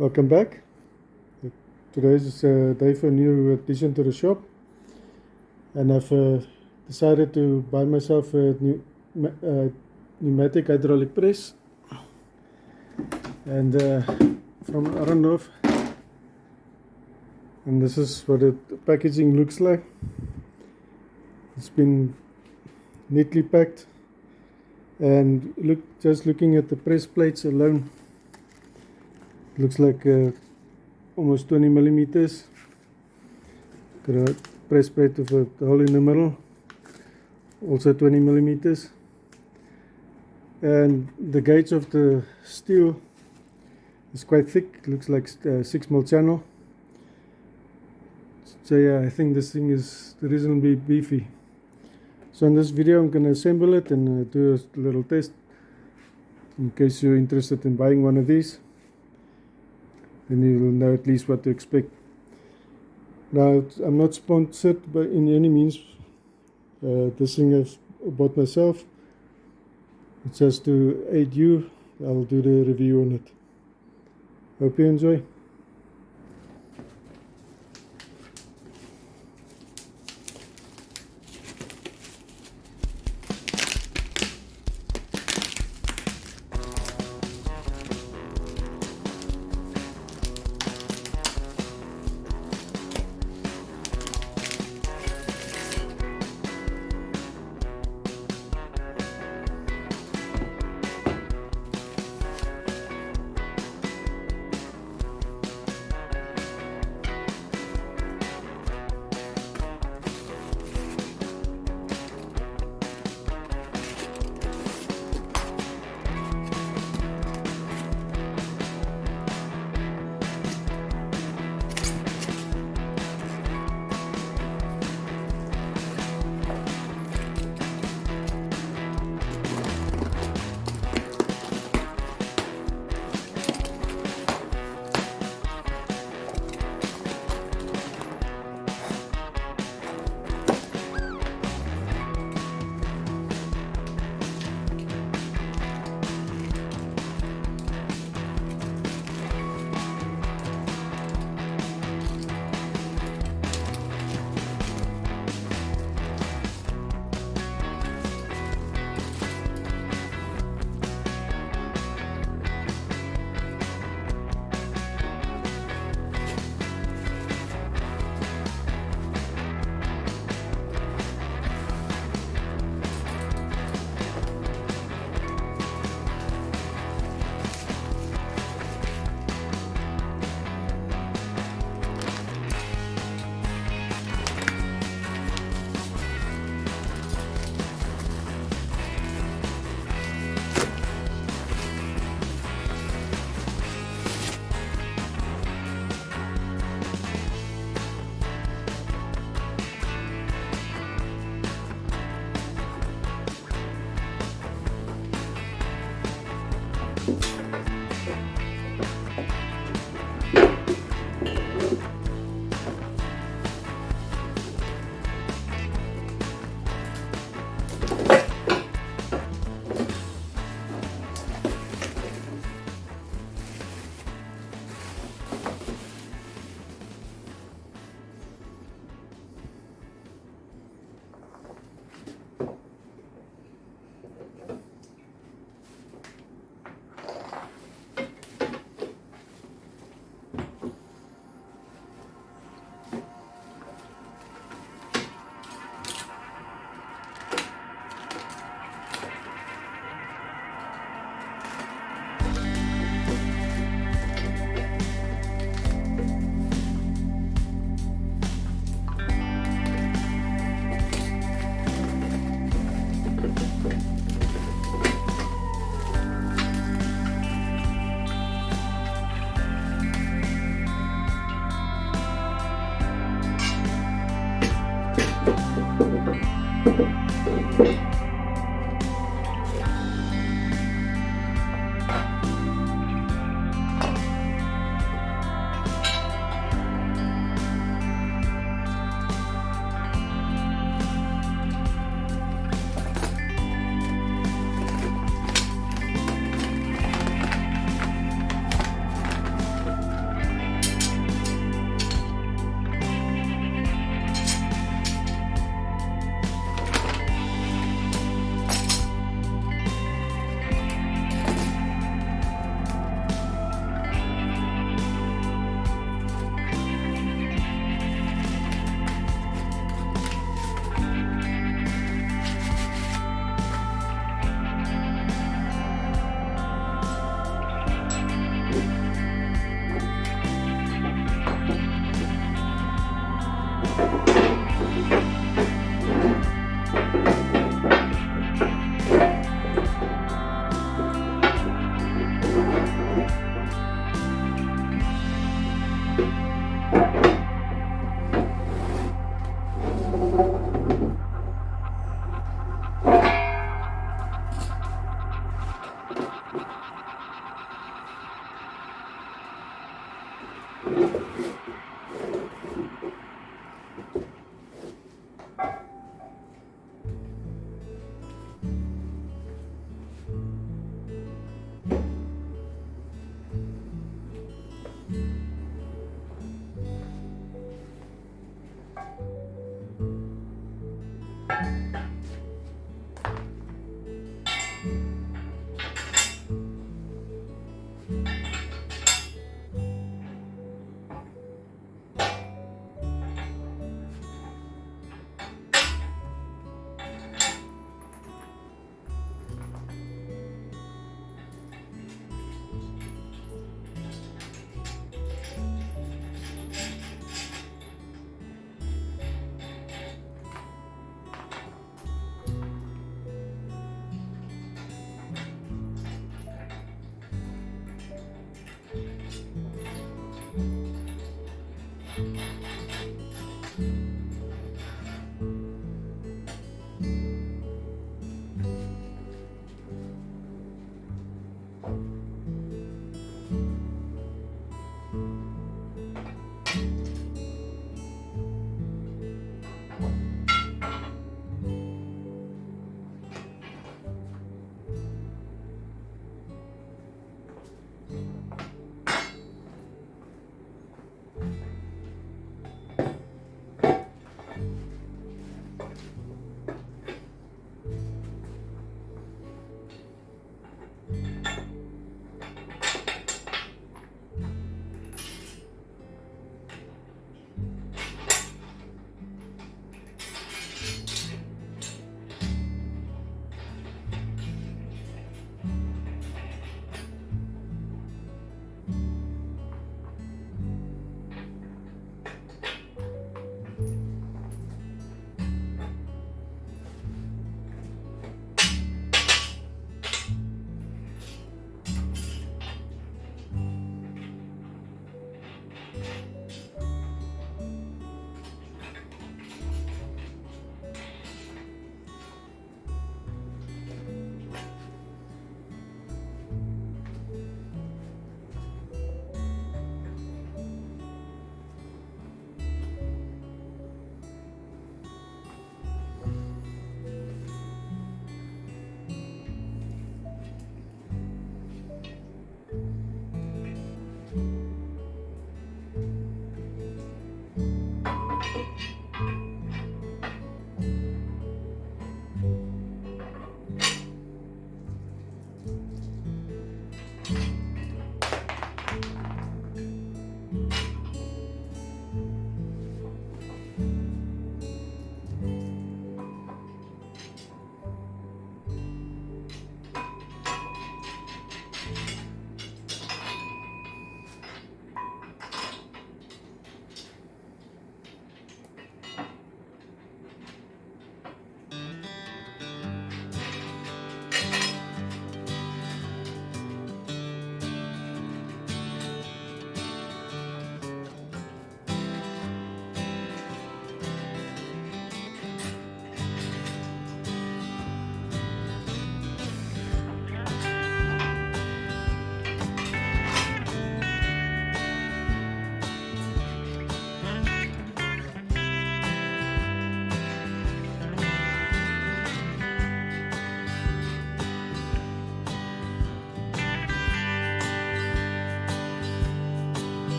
Welcome back. Today is a day for a new addition to the shop, and I've decided to buy myself a pneumatic hydraulic press, and from Adendorff. And this is what the packaging looks like. It's been neatly packed, and just looking at the press plates alone, looks like almost 20 millimeters. Got a press plate with a hole in the middle, also 20 millimeters. And the gauge of the steel is quite thick, looks like a 6mm channel. So yeah, I think this thing is reasonably beefy. So in this video I'm going to assemble it and do a little test in case you're interested in buying one of these. Then you will know at least what to expect. Now, I'm not sponsored by in any means. This thing I've bought myself. It's just to aid you. I'll do the review on it. Hope you enjoy.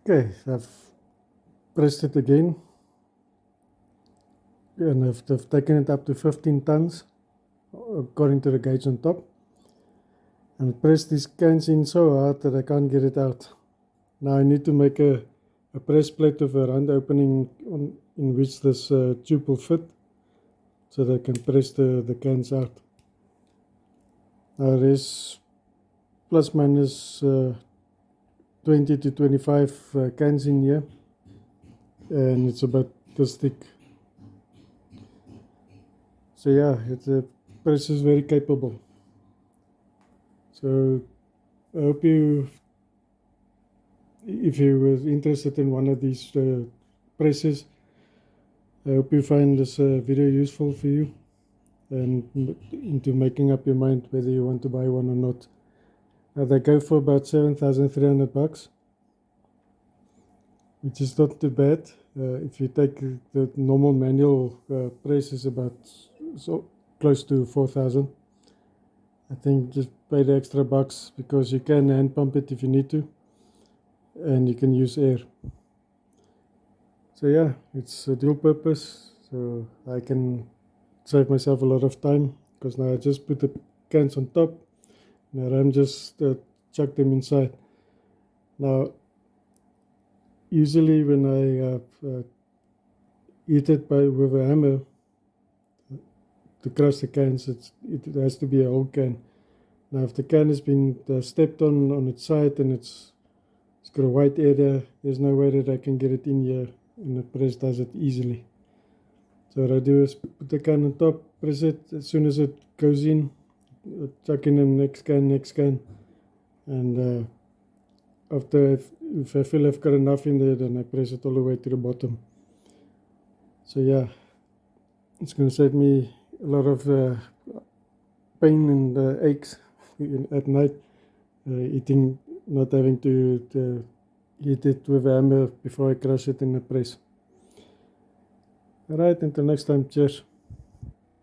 Okay, I've pressed it again, and I've taken it up to 15 tons according to the gauge on top, and pressed these cans in so hard that I can't get it out. Now I need to make a press plate with a round opening in which this tube will fit, so that I can press the cans out. Now there's plus minus 20 to 25 cans in here, and it's about this thick. So yeah, the press is very capable. So I hope if you were interested in one of these presses, I hope you find this video useful for you and into making up your mind whether you want to buy one or not. Now they go for about $7,300, which is not too bad. If you take the normal manual press is about close to 4,000. I think just pay the extra bucks because you can hand pump it if you need to, and you can use air. So yeah, it's a dual purpose, so I can save myself a lot of time because now I just put the cans on top and I just chuck them inside. Now usually when I hit it with a hammer to crush the cans, it has to be a whole can. Now if the can has been stepped on its side and it's got a white area, there's no way that I can get it in here, and the press does it easily. So what I do is put the can on top, press it, as soon as it goes in, chuck in the next can, and after if I feel I've got enough in there, then I press it all the way to the bottom. So yeah, it's going to save me a lot of pain and aches at night, not having to hit it with a hammer before I crush it in the press. Alright, until next time, cheers.